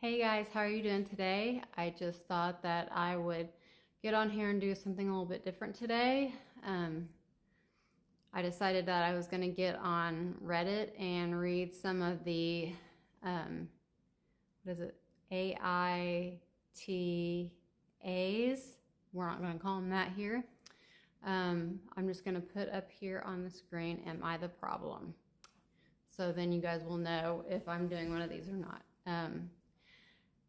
Hey guys, how are you doing today? I just thought that I would get on here and do something a little bit different today. I decided that I was going to get on Reddit and read some of the, what is it, AITAs. We're not going to call them that here. I'm just going to put up here on the screen, am I the problem? So then you guys will know if I'm doing one of these or not.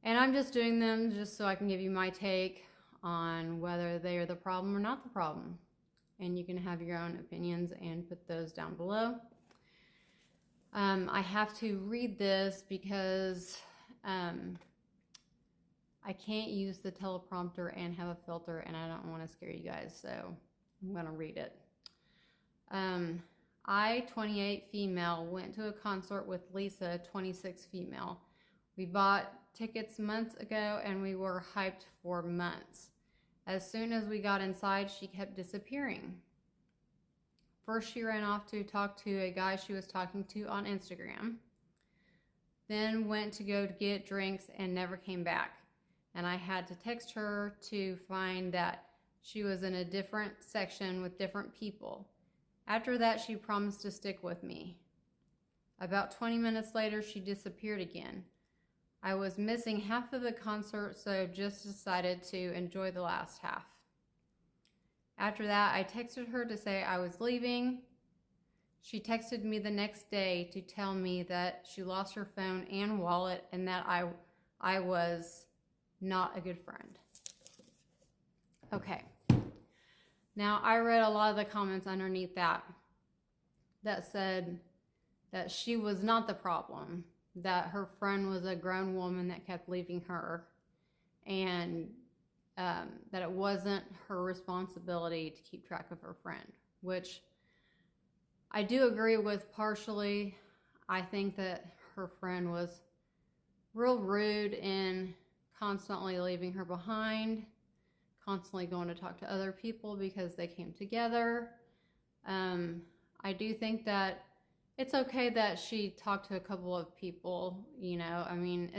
And I'm just doing them just so I can give you my take on whether they are the problem or not the problem. And you can have your own opinions and put those down below. I have to read this because I can't use the teleprompter and have a filter, and I don't want to scare you guys, so I'm going to read it. I, 28 female, went to a concert with Lisa, 26 female. We bought tickets months ago and we were hyped for months. As soon as we got inside, she kept disappearing. First, she ran off to talk to a guy she was talking to on Instagram. Then went to go get drinks and never came back. And I had to text her to find that she was in a different section with different people. After that, she promised to stick with me. About 20 minutes later, she disappeared again. I was missing half of the concert, so just decided to enjoy the last half. After that, I texted her to say I was leaving. She texted me the next day to tell me that she lost her phone and wallet and that I was not a good friend. Okay. Now, I read a lot of the comments underneath that said that she was not the problem, that her friend was a grown woman that kept leaving her, and that it wasn't her responsibility to keep track of her friend, which I do agree with partially. I think that her friend was real rude in constantly leaving her behind, constantly going to talk to other people because they came together. I do think that it's okay that she talked to a couple of people, you know. I mean,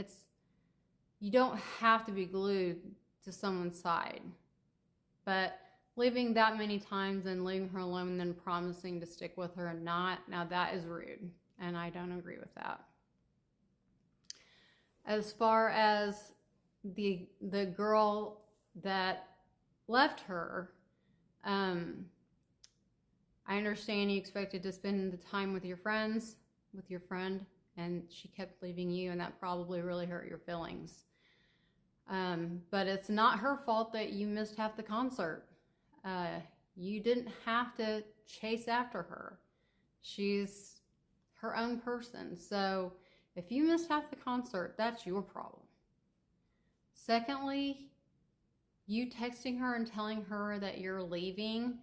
you don't have to be glued to someone's side. But leaving that many times and leaving her alone and then promising to stick with her and not, now that is rude. And I don't agree with that. As far as the girl that left her, I understand you expected to spend the time with your friends, with your friend, and she kept leaving you, and that probably really hurt your feelings. But it's not her fault that you missed half the concert. You didn't have to chase after her. She's her own person. So if you missed half the concert, that's your problem. Secondly, you texting her and telling her that you're leaving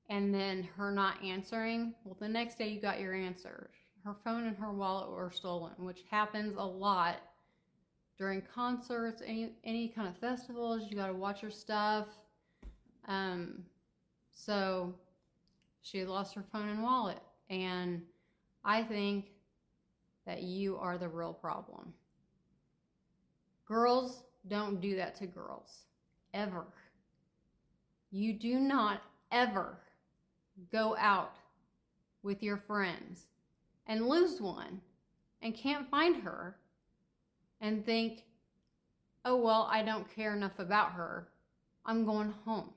and then her not answering, well, the next day you got your answer. Her phone and her wallet were stolen, which happens a lot during concerts, any kind of festivals. You got to watch your stuff. So she lost her phone and wallet, and I think that you are the real problem. Girls don't do that to girls, ever. You do not ever go out with your friends and lose one and can't find her and think, oh, well, I don't care enough about her, I'm going home.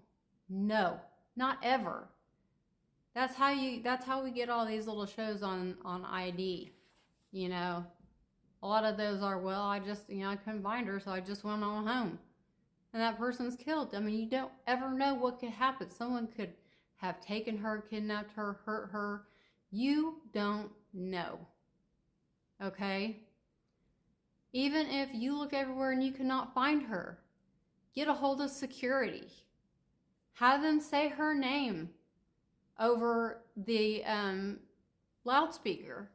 No, not ever. That's how we get all these little shows on ID, you know. A lot of those are, well, I couldn't find her, so I just went on home. And that person's killed. I mean, you don't ever know what could happen. Someone could have taken her, kidnapped her, hurt her. You don't know. Okay? Even if you look everywhere and you cannot find her, get a hold of security. Have them say her name over the loudspeaker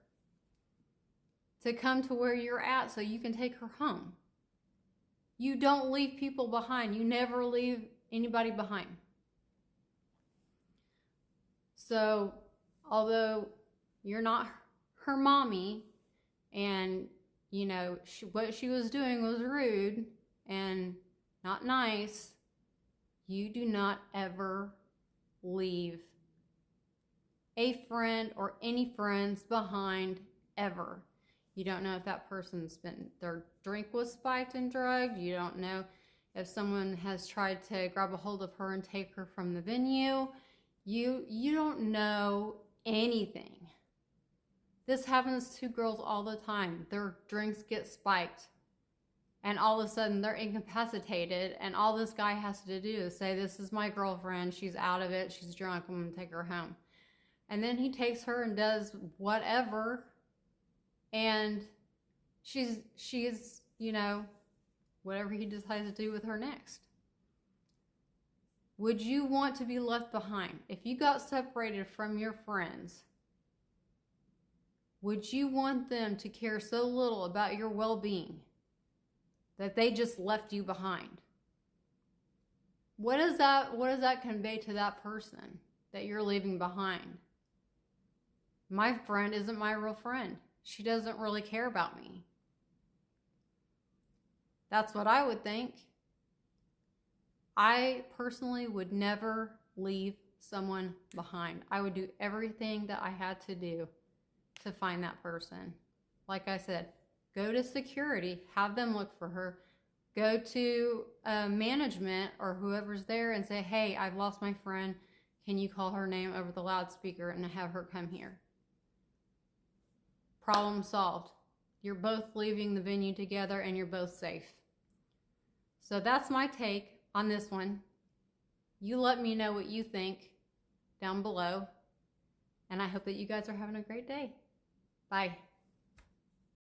to come to where you're at so you can take her home. You don't leave people behind. You never leave anybody behind. So, although you're not her mommy and you know, what she was doing was rude and not nice, you do not ever leave a friend or any friends behind ever. You don't know if that person's been, their drink was spiked and drugged. You don't know if someone has tried to grab a hold of her and take her from the venue. You don't know anything. This happens to girls all the time. Their drinks get spiked and all of a sudden they're incapacitated, and all this guy has to do is say, this is my girlfriend, she's out of it, she's drunk, I'm gonna take her home. And then he takes her and does whatever, and she's, you know, whatever he decides to do with her next. Would you want to be left behind? If you got separated from your friends, would you want them to care so little about your well-being that they just left you behind? What does that convey to that person that you're leaving behind? My friend isn't my real friend. She doesn't really care about me. That's what I would think. I personally would never leave someone behind. I would do everything that I had to do to find that person. Like I said, go to security, have them look for her. Go to management or whoever's there and say, hey, I've lost my friend. Can you call her name over the loudspeaker and have her come here? Problem solved. You're both leaving the venue together and you're both safe. So that's my take on this one. You let me know what you think down below. And I hope that you guys are having a great day. Bye.